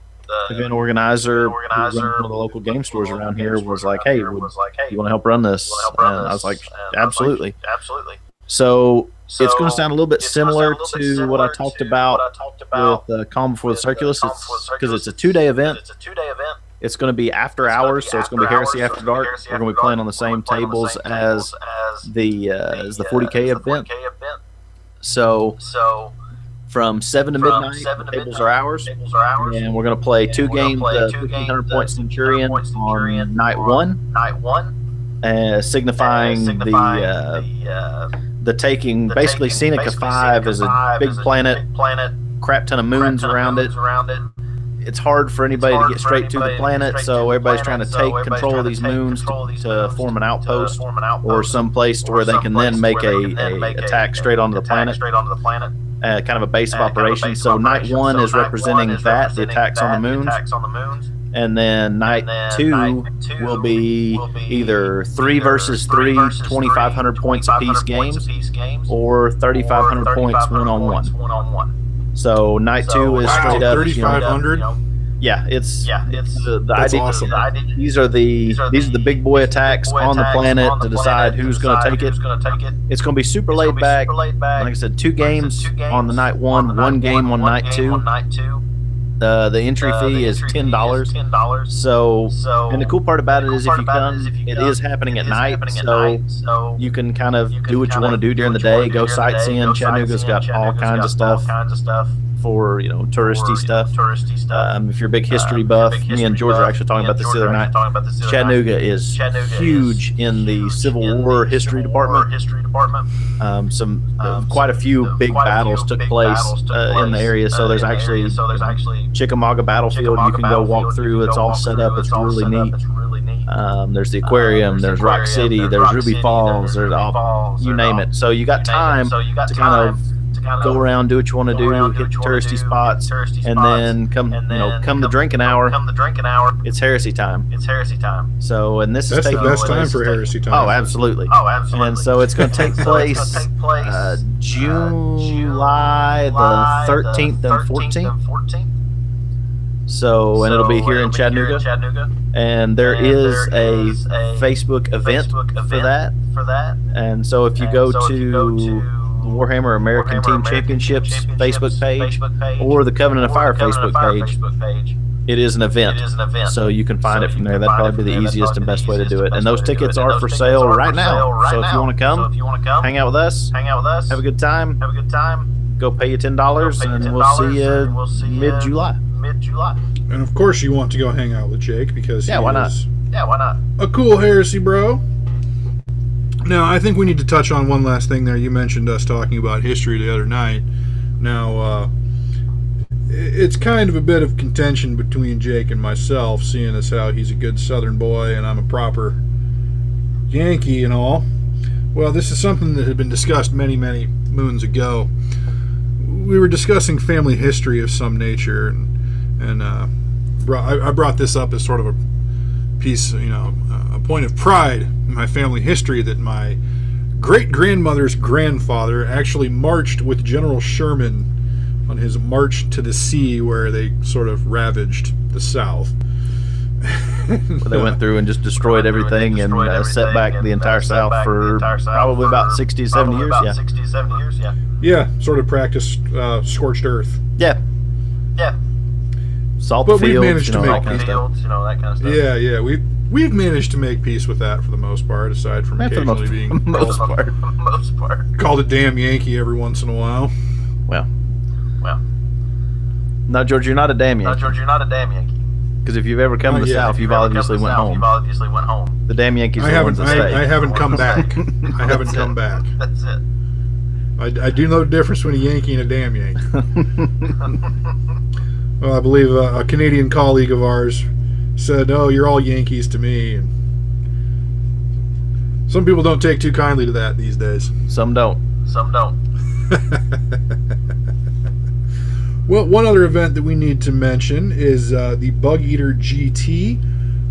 event organizer, who runs one of the local game stores around here, was like, "Hey, you want to help run this?" And I was like, "Absolutely." So it's going to sound a little bit similar to what I talked about with Calm Before the Circulus, because it's a 2-day event. It's going to be after hours, so it's going to be Heresy After Dark. We're going to be playing on the same tables as the 40K event. So from 7 to midnight, the tables are ours, and we're going to play 2 games of 1,500 point Centurion on night 1, signifying the taking. Basically, Seneca 5 is a big planet, crap ton of moons around it. It's hard for anybody to get straight to the planet, so everybody's trying to take control of these moons to form an outpost or some place to where they can then make a attack straight onto the planet. Kind of a base of operations. So night 1 is representing that, the attacks on the moons. And then night 2 will be either 3 versus 3, 2,500 points apiece games, or 3,500 points one-on-one. So night 2 is straight up 3,500. Yeah, it's the That's idea. awesome. These are the big boy attacks on the planet to decide who's going to take it. It's going to be super laid back. Like I said, 2 games on the night 1, 1 game on night 2. The entry fee is $10. So, and the cool part about it is if you come, it is happening at night, so you can kind of do what you want to do during the day. Go sightseeing. Chattanooga's got all kinds of stuff for touristy stuff. If you're a big history buff, me and George were actually talking about this the other night. Chattanooga is huge in the Civil War history department. Quite a few big battles took place in the area. So there's actually Chickamauga Battlefield you can go walk through. It's all set up. It's really neat. There's the aquarium. There's Rock City. There's Ruby Falls. There's all, you name it. So you got time to kind of go around, do what you want to do, hit touristy spots, and then come the drinking hour. It's heresy time. So, and this is the best time for heresy time. Oh, absolutely. And so it's going to take place July the 13th and 14th. So, and it'll be here in Chattanooga. And there is a Facebook event for that. And so if you go to Warhammer American Team Championships Facebook page or the Covenant of Fire Facebook page, it is an event. So you can find it from there. That'd probably be the easiest and best way to do it. And those tickets are for sale right now. So if you want to come, hang out with us, have a good time, go pay you $10, and we'll see you mid-July. And of course you want to go hang out with Jake because why not? A cool heresy bro. Now, I think we need to touch on one last thing there. You mentioned us talking about history the other night. Now, it's kind of a bit of contention between Jake and myself, seeing as how he's a good Southern boy and I'm a proper Yankee and all. Well, this is something that had been discussed many, many moons ago. We were discussing family history of some nature, and I brought this up as sort of a piece, a point of pride in my family history, that my great-grandmother's grandfather actually marched with General Sherman on his march to the sea, where they sort of ravaged the South. They went through and just destroyed everything and set back the entire South for probably about 60 to 70 years. Yeah, sort of practiced scorched earth. Yeah. Salt but fields, we've managed to make that kind of stuff. Yeah, we've managed to make peace with that for the most part, aside from occasionally being most part called a damn Yankee every once in a while. Well. No, George, you're not a damn Yankee. Because if you've ever come to the South, you've obviously went home. The damn Yankees are the ones that stay. I haven't come back. I haven't come back. That's it. I do know the difference between a Yankee and a damn Yankee. Well, I believe a Canadian colleague of ours said, "Oh, you're all Yankees to me." And some people don't take too kindly to that these days. Some don't. Well, one other event that we need to mention is the Bug Eater GT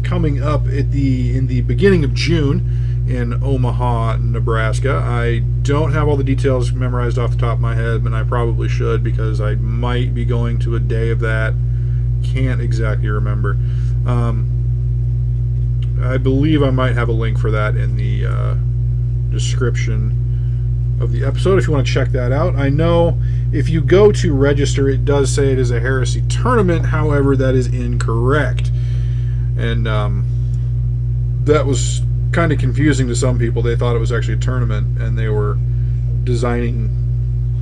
coming up in the beginning of June in Omaha, Nebraska. I don't have all the details memorized off the top of my head, but I probably should, because I might be going to a day of that. Can't exactly remember. I believe I might have a link for that in the description of the episode if you want to check that out. I know if you go to register, it does say it is a heresy tournament. However, that is incorrect. And that was kind of confusing to some people. They thought it was actually a tournament, and they were designing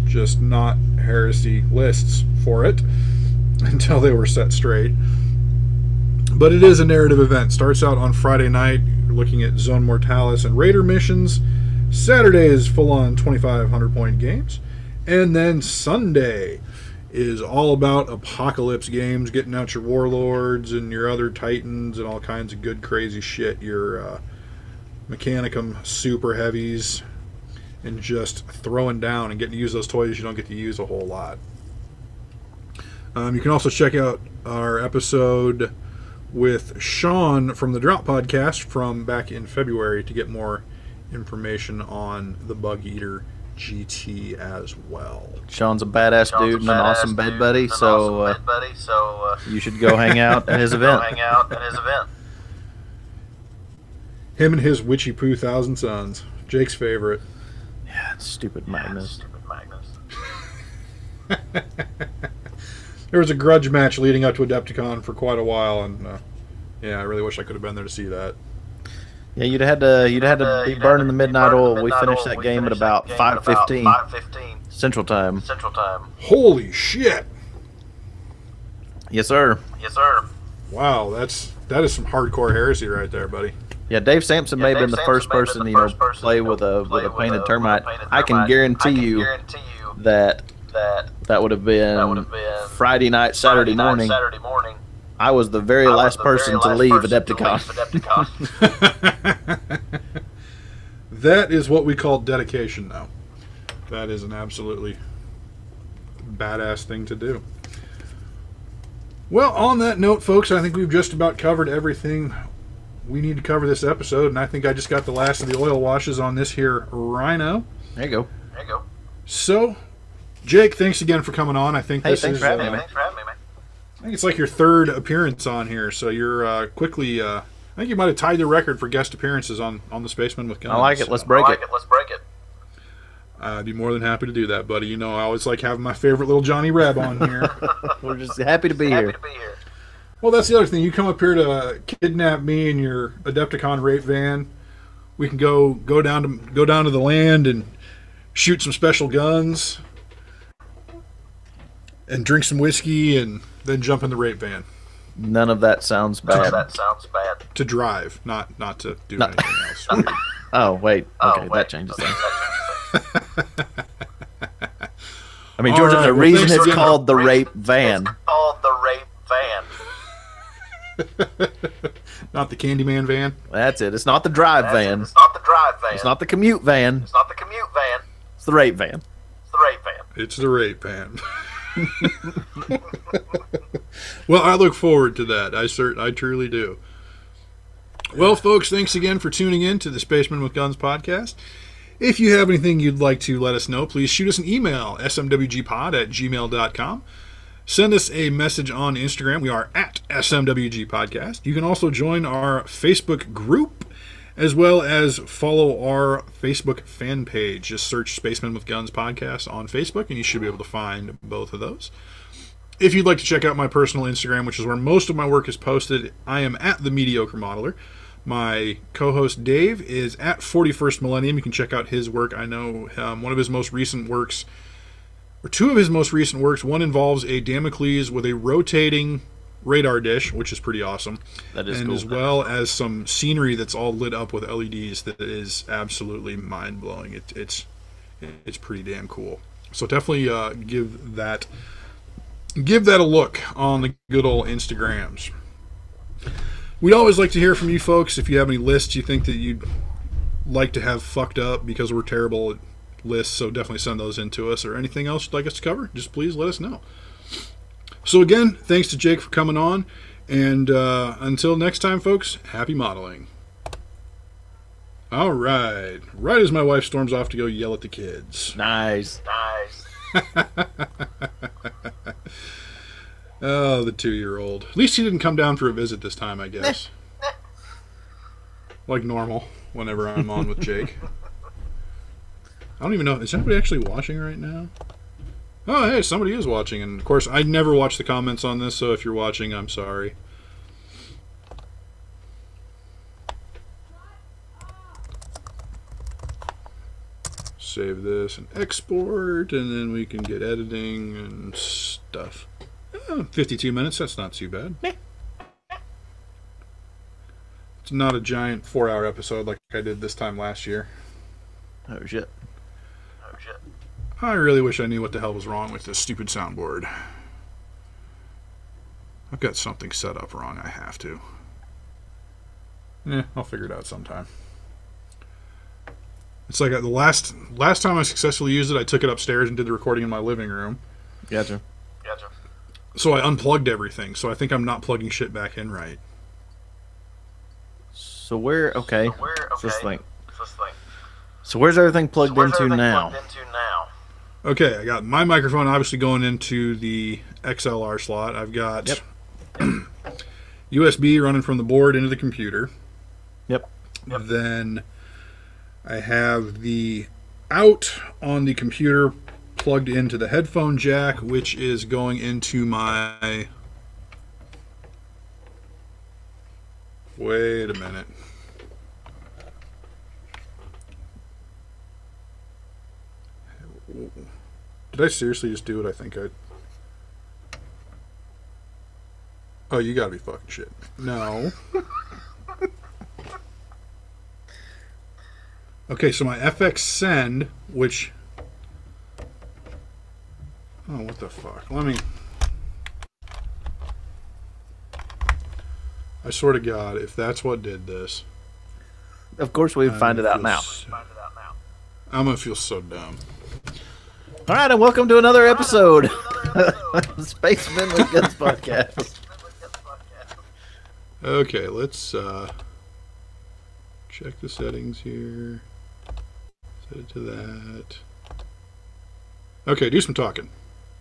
just not heresy lists for it until they were set straight. But it is a narrative event. Starts out on Friday night. You're looking at Zone Mortalis and Raider missions. Saturday is full-on 2,500 point games. And then Sunday is all about apocalypse games, getting out your warlords and your other titans and all kinds of good crazy shit, your Mechanicum super heavies, and just throwing down and getting to use those toys you don't get to use a whole lot. You can also check out our episode with Sean from the Drought Podcast from back in February to get more information on the Bug Eater GT as well. Sean's a badass dude and an awesome bed buddy, so you should go hang out at his event. Him and his Witchy Poo Thousand Sons. Jake's favorite. Yeah, stupid Magnus. there was a grudge match leading up to Adepticon for quite a while, and yeah, I really wish I could have been there to see that. Yeah, you'd had to be burning the midnight oil. We finished that game at about 5:15 Central Time. Holy shit! Yes, sir. Wow, that is some hardcore heresy right there, buddy. Yeah, Dave Sampson may have been the first person, play with a painted termite. I can guarantee you that would have been Friday night, Saturday morning. I was the very last person to leave Adepticon. That is what we call dedication, though. That is an absolutely badass thing to do. Well, on that note, folks, I think we've just about covered everything we need to cover this episode, and I think I just got the last of the oil washes on this here Rhino. There you go. So, Jake, thanks again for coming on. I think thanks for having me, man. I think it's like your third appearance on here, so you're quickly. I think you might have tied the record for guest appearances on the Spaceman with Guns. I like it. Let's break it. I'd be more than happy to do that, buddy. You know, I always like having my favorite little Johnny Reb on here. We're just happy to be here. Well, that's the other thing. You come up here to kidnap me in your Adepticon rape van. We can go down to the land and shoot some special guns and drink some whiskey and then jump in the rape van. None of that sounds bad. To drive, not to do anything else. Oh, wait. Okay, that changes things. I mean, George, there's a reason it's called the rape van. Not the Candyman van. That's it. It's not the drive van. It's not the commute van. It's the rape van. It's the rape van. Well, I look forward to that. I truly do. Well, folks, thanks again for tuning in to the Spaceman with Guns podcast. If you have anything you'd like to let us know, please shoot us an email, smwgpod@gmail.com. Send us a message on Instagram. We are at SMWG Podcast. You can also join our Facebook group, as well as follow our Facebook fan page. Just search Spacemen with Guns Podcast on Facebook, and you should be able to find both of those. If you'd like to check out my personal Instagram, which is where most of my work is posted, I am at The Mediocre Modeler. My co-host Dave is at 41st Millennium. You can check out his work. I know one of his most recent works, or two of his most recent works, one involves a Damocles with a rotating radar dish, which is pretty awesome. That is and cool. As well as some scenery that's all lit up with LEDs that is absolutely mind-blowing. It's pretty damn cool. So definitely give that a look on the good old Instagrams. We'd always like to hear from you folks. If you have any lists you think that you'd like to have fucked up, because we're terrible at lists, so definitely send those in to us, or anything else you'd like us to cover, just please let us know. So again, thanks to Jake for coming on, and until next time, folks, happy modeling. All right. Right as my wife storms off to go yell at the kids. Nice. Oh, the 2-year-old. At least he didn't come down for a visit this time, I guess. Like normal, whenever I'm on with Jake. I don't even know. Is anybody actually watching right now? Oh, hey, somebody is watching. And, of course, I never watch the comments on this, so if you're watching, I'm sorry. Save this and export, and then we can get editing and stuff. 52 minutes, that's not too bad. It's not a giant 4-hour episode like I did this time last year. Oh, shit. I really wish I knew what the hell was wrong with this stupid soundboard. I've got something set up wrong, I have to. I'll figure it out sometime. It's like the last time I successfully used it, I took it upstairs and did the recording in my living room. Gotcha. So I unplugged everything, so I think I'm not plugging shit back in right. So where, okay, let's think. So where's everything plugged into now? Okay, I got my microphone obviously going into the XLR slot. I've got USB running from the board into the computer. Yep. Then I have the out on the computer plugged into the headphone jack, which is going into my... Wait a minute. Did I seriously just do what I think I... Oh, you gotta be fucking shit. No. Okay, so my FX Send, which... Oh, what the fuck? Let me... I swear to God, if that's what did this... Of course, we find it out now. I'm gonna feel so dumb. All right, and welcome to another episode of Spacemen with Guns Podcast. Okay, let's check the settings here. Set it to that. Okay, do some talking.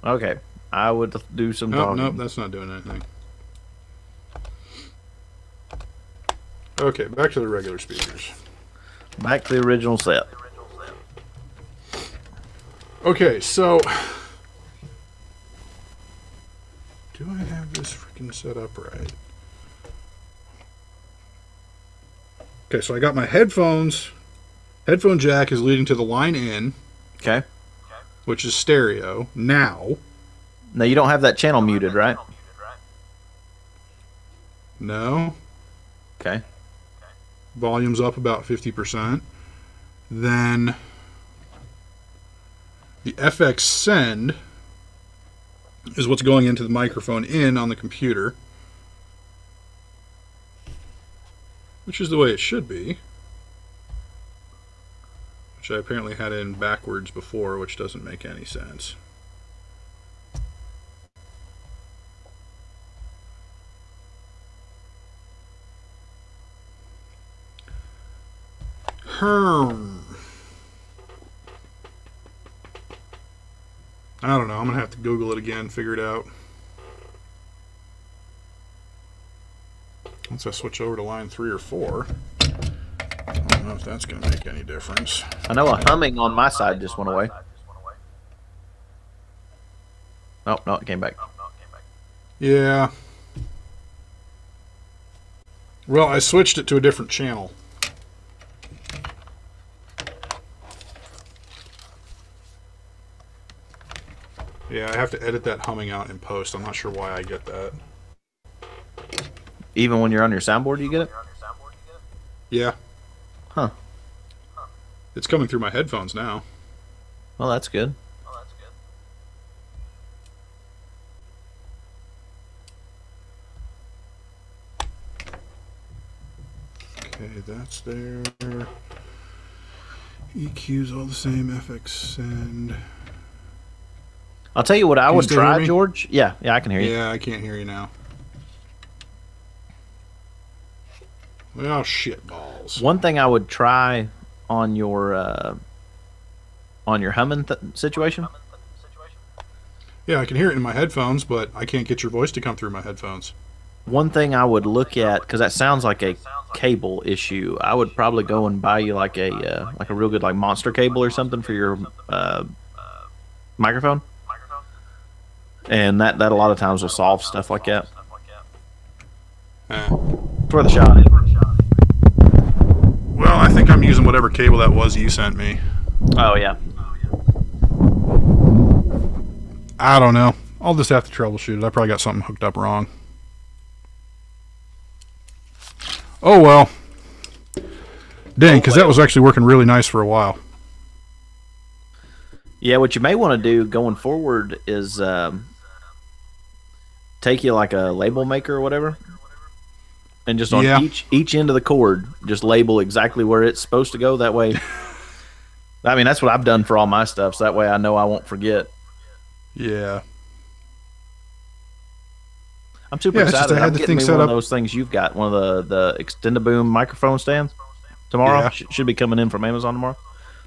Okay, I would do some talking. Nope, that's not doing anything. Okay, back to the regular speakers. Back to the original set. Okay, so... Do I have this freaking set up right? Okay, so I got my headphones. Headphone jack is leading to the line in. Okay. Which is stereo. Now. Now, you don't have that channel muted, right? No. Okay. Volume's up about 50%. Then the FX Send is what's going into the microphone in on the computer, which is the way it should be, which I apparently had in backwards before, which doesn't make any sense. I don't know. I'm going to have to Google it again, figure it out. Once I switch over to line 3 or 4, I don't know if that's going to make any difference. I know a humming on my side just went away. Oh, no, it came back. Yeah. Well, I switched it to a different channel. Yeah, I have to edit that humming out in post. I'm not sure why I get that. Even when you're on your soundboard, you get it? Yeah. Huh. It's coming through my headphones now. Well, that's good. Okay, that's there. EQ's all the same. FX Send. I'll tell you what I would still hear try, me? George. Yeah, I can hear you. Yeah, I can't hear you now. Well, shit balls. One thing I would try on your humming situation. Yeah, I can hear it in my headphones, but I can't get your voice to come through my headphones. One thing I would look at, because that sounds like a cable issue, I would probably go and buy you like a real good like monster cable or something for your microphone. And that a lot of times will solve stuff like that. It's worth a shot. Well, I think I'm using whatever cable that was you sent me. Oh, yeah. I don't know. I'll just have to troubleshoot it. I probably got something hooked up wrong. Oh, well. Dang, because that was actually working really nice for a while. Yeah, what you may want to do going forward is take you like a label maker or whatever, and just on each end of the cord, just label exactly where it's supposed to go. That way, I mean, that's what I've done for all my stuff, so that way I know I won't forget. Yeah. I'm super excited. I'm getting me one of those things you've got, one of the Extendaboom microphone stands tomorrow. Yeah. Should be coming in from Amazon tomorrow.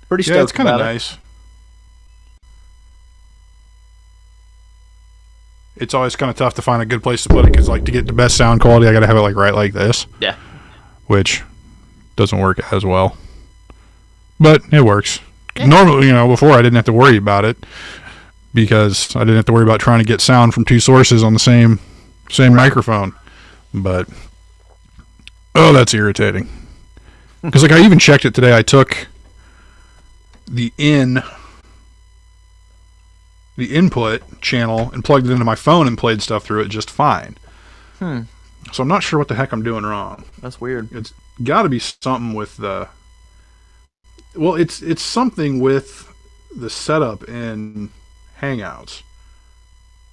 Pretty stoked. Yeah, it's kind of about nice. It's always kind of tough to find a good place to put it because, like, to get the best sound quality, I got to have it like right like this. Yeah. Which doesn't work as well, but it works. Yeah. Normally, before I didn't have to worry about it. because I didn't have to worry about trying to get sound from two sources on the same microphone. But oh, that's irritating. Because like I even checked it today. I took the input channel and plugged it into my phone and played stuff through it just fine. So I'm not sure what the heck I'm doing wrong. That's weird. It's got to be something with the... Well, it's something with the setup in Hangouts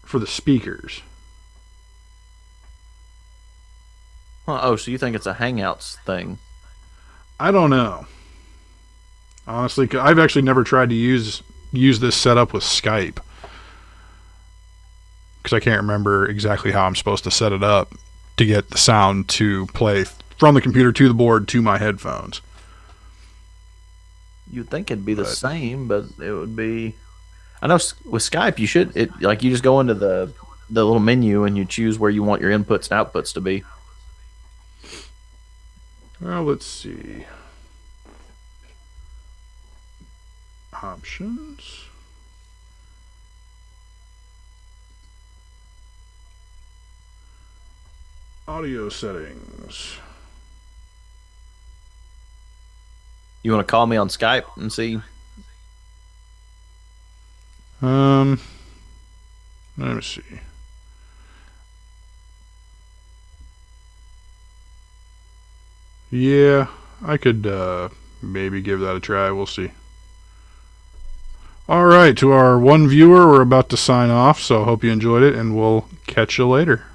for the speakers. Huh, oh, so you think it's a Hangouts thing? I don't know. Honestly, 'cause I've actually never tried to use this setup with Skype. Because I can't remember exactly how I'm supposed to set it up to get the sound to play from the computer to the board to my headphones. You'd think it'd be the same, but it would be... I know with Skype, you just go into the little menu and you choose where you want your inputs and outputs to be. Well, let's see. Options. Audio settings. You want to call me on Skype and see? Let me see. Yeah, I could maybe give that a try. We'll see. All right, to our one viewer, we're about to sign off, so hope you enjoyed it, and we'll catch you later.